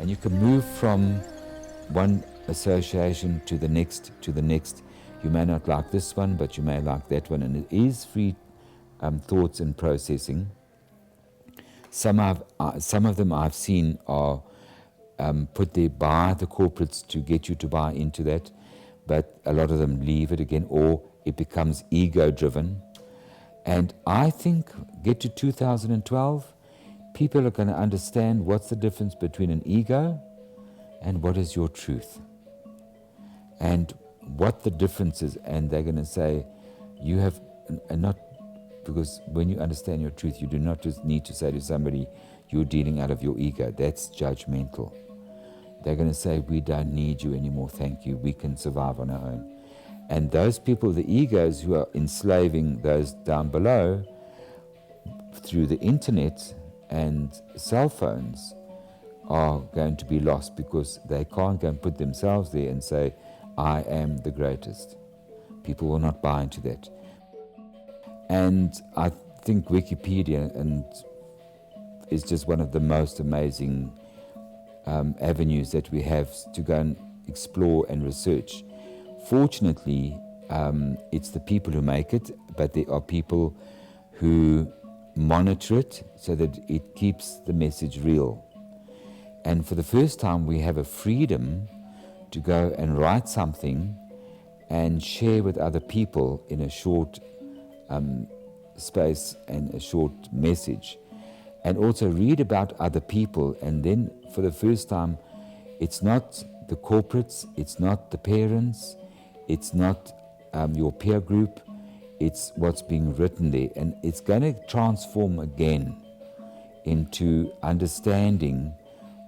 And you can move from one association to the next, to the next. You may not like this one, but you may like that one. And it is free thoughts and processing. Some of them I've seen are put there by the corporates to get you to buy into that, but a lot of them leave it again, or it becomes ego-driven. And I think, get to 2012, people are going to understand what's the difference between an ego and what is your truth, and what the difference is. And they're going to say, you have, and not, because when you understand your truth, you do not just need to say to somebody, you're dealing out of your ego. That's judgmental. They're going to say, we don't need you anymore, thank you, we can survive on our own. And those people, the egos who are enslaving those down below through the internet and cell phones, are going to be lost, because they can't go and put themselves there and say, I am the greatest. People will not buy into that. And I think Wikipedia is just one of the most amazing avenues that we have to go and explore and research. Fortunately, it's the people who make it, but there are people who monitor it so that it keeps the message real. And for the first time, we have a freedom to go and write something and share with other people in a short space and a short message, and also read about other people. And then for the first time, it's not the corporates, it's not the parents, it's not your peer group, it's what's being written there. And it's going to transform again into understanding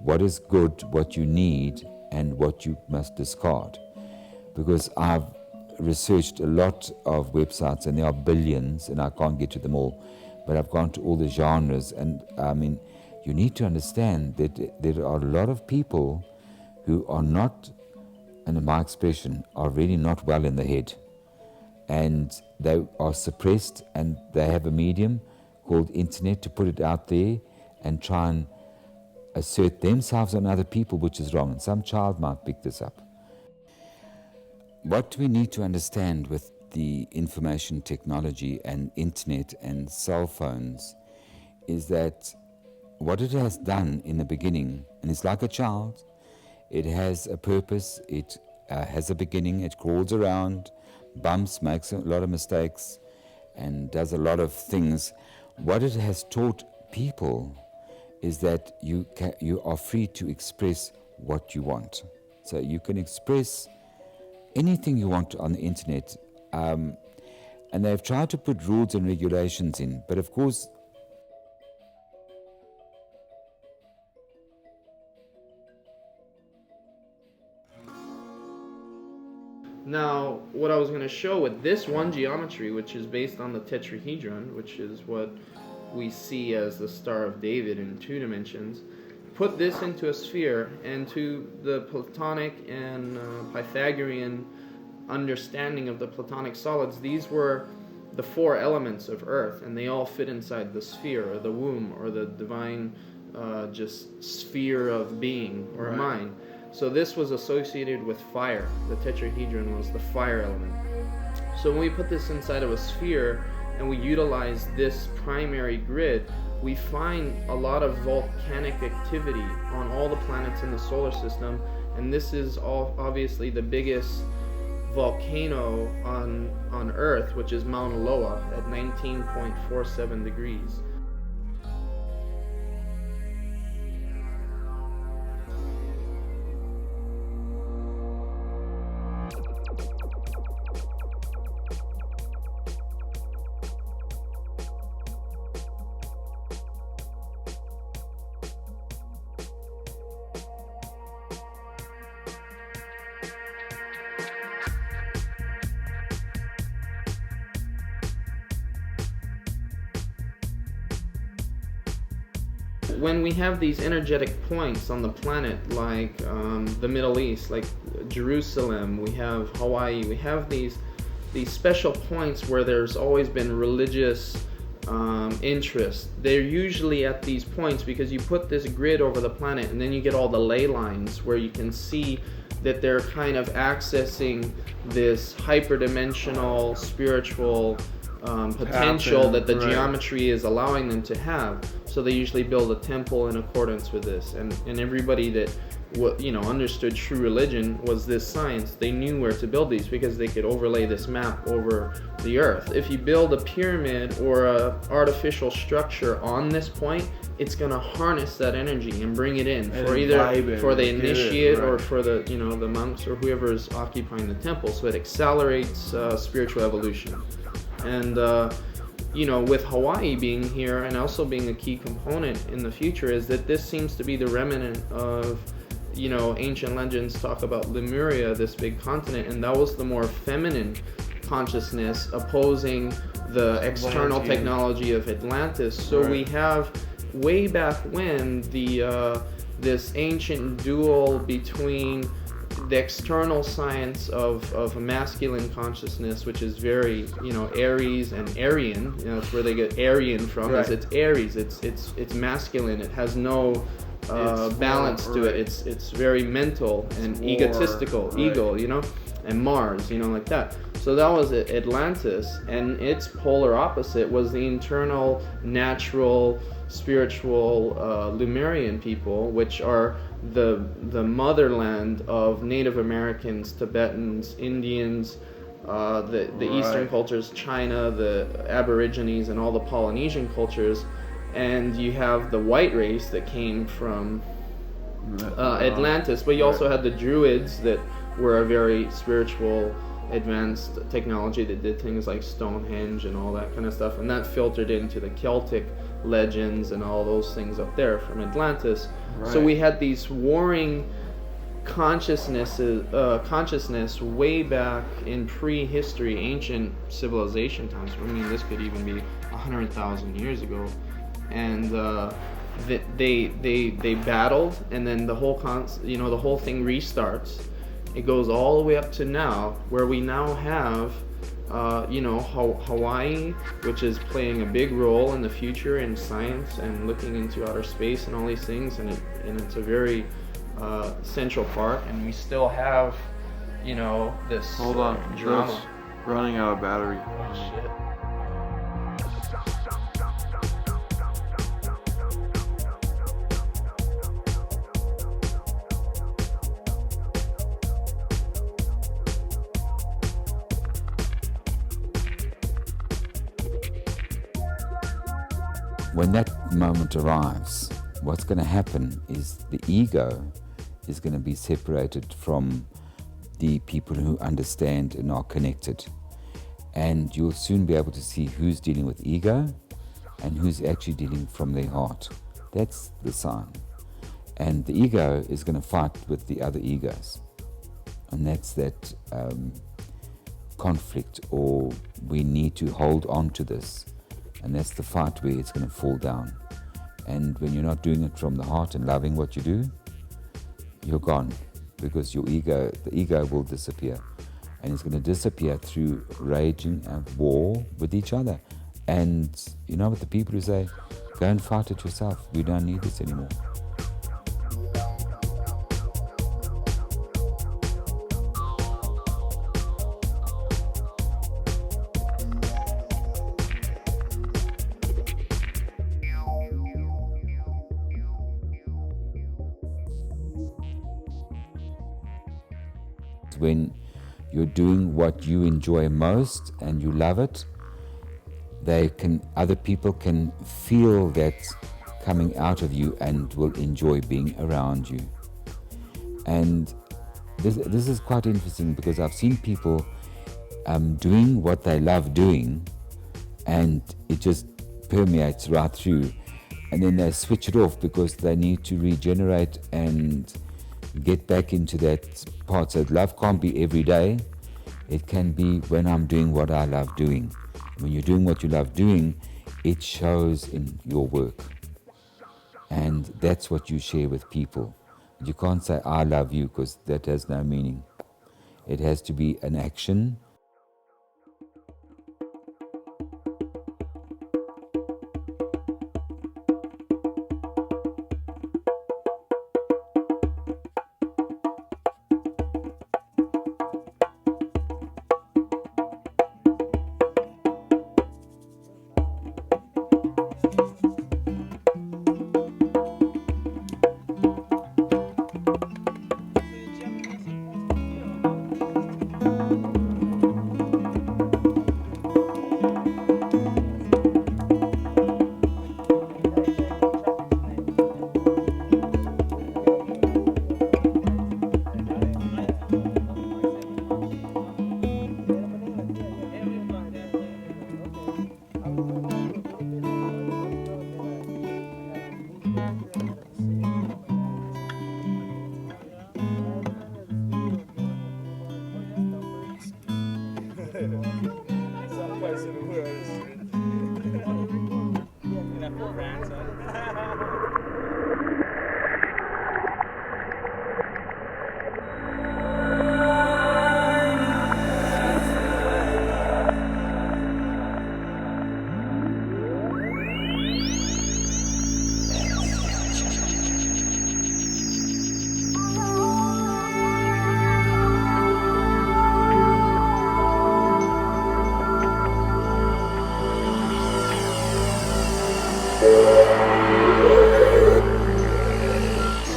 what is good, what you need, and what you must discard. Because I've researched a lot of websites, and there are billions, and I can't get to them all, but I've gone to all the genres. And I mean, you need to understand that there are a lot of people who are not, and in my expression, are really not well in the head, and they are suppressed, and they have a medium called internet to put it out there and try and assert themselves on other people, which is wrong. And some child might pick this up. What we need to understand with the information technology and internet and cell phones is that what it has done in the beginning, and it's like a child, it has a purpose, it has a beginning, it crawls around, bumps, makes a lot of mistakes, and does a lot of things. What it has taught people is that you are free to express what you want. So you can express anything you want on the internet, and they've tried to put rules and regulations in, but of course Now, what I was going to show with this one geometry, which is based on the tetrahedron, which is what we see as the Star of David in 2 dimensions, put this into a sphere, and to the Platonic and Pythagorean understanding of the Platonic solids, these were the 4 elements of Earth, and they all fit inside the sphere, or the womb, or the divine just sphere of being, or right. mind. So this was associated with fire. The tetrahedron was the fire element. So when we put this inside of a sphere and we utilize this primary grid, we find a lot of volcanic activity on all the planets in the solar system, and this is obviously the biggest volcano on Earth, which is Mauna Loa at 19.47 degrees. When we have these energetic points on the planet, like the Middle East, like Jerusalem, we have Hawaii, we have these special points where there's always been religious interest. They're usually at these points because you put this grid over the planet and then you get all the ley lines where you can see that they're kind of accessing this hyperdimensional spiritual potential that the geometry is allowing them to have. So they usually build a temple in accordance with this. And everybody that understood true religion was this science. They knew where to build these because they could overlay this map over the earth. If you build a pyramid or a artificial structure on this point, it's going to harness that energy and bring it in for either for the initiate or for the the monks or whoever is occupying the temple. So it accelerates spiritual evolution. And with Hawaii being here and also being a key component in the future is that this seems to be the remnant of ancient legends talk about Lemuria, this big continent, and that was the more feminine consciousness opposing the external technology of Atlantis. So we have way back when this ancient duel between the external science of masculine consciousness, which is very Aries and Aryan. That's where they get Aryan from. Is it's Aries. It's masculine. It has no balance to it. It's very mental and egotistical, ego, and Mars, like that. So that was Atlantis, and its polar opposite was the internal, natural, spiritual Lemurian people, which are the motherland of Native Americans, Tibetans, Indians, the Eastern cultures, China, the Aborigines, and all the Polynesian cultures. And you have the white race that came from Atlantis, but you also had the Druids that were a very spiritual, advanced technology that did things like Stonehenge and all that kind of stuff, and that filtered into the Celtic legends and all those things up there from Atlantis. So we had these warring consciousness way back in prehistory, ancient civilization times. I mean, this could even be 100,000 years ago. And they battled, and then the whole the whole thing restarts. It goes all the way up to now, where we now have Hawaii, which is playing a big role in the future in science and looking into outer space and all these things, and it's a very central part. And we still have this hold on drama. Running out of battery. Oh shit. When that moment arrives, what's going to happen is the ego is going to be separated from the people who understand and are connected. And you'll soon be able to see who's dealing with ego and who's actually dealing from their heart. That's the sign. And the ego is going to fight with the other egos. And that's that conflict, or we need to hold on to this. And that's the fight where it's going to fall down. And when you're not doing it from the heart and loving what you do, you're gone, because the ego will disappear. And it's going to disappear through raging at war with each other. And with the people who say, go and fight it yourself, we don't need this anymore. When you're doing what you enjoy most and you love it, other people can feel that coming out of you and will enjoy being around you. And this is quite interesting, because I've seen people doing what they love doing, and it just permeates right through, and then they switch it off because they need to regenerate and get back into that part. So love can't be every day. It can be when I'm doing what I love doing. When you're doing what you love doing, it shows in your work. And that's what you share with people. You can't say, I love you, because that has no meaning. It has to be an action. Some place in the world. In a France,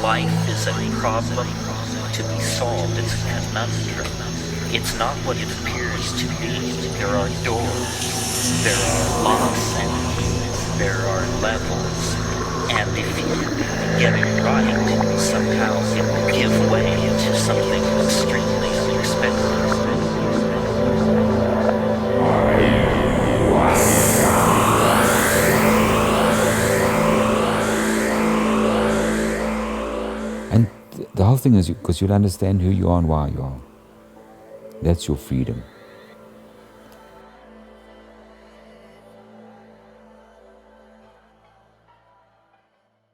Life is a problem to be solved. It's a conundrum. It's not what it appears to be. There are doors, there are locks, and there are levels. And if you get it right, somehow it will give way to something extremely unexpected. And the whole thing is because you'll understand who you are and why you are. That's your freedom.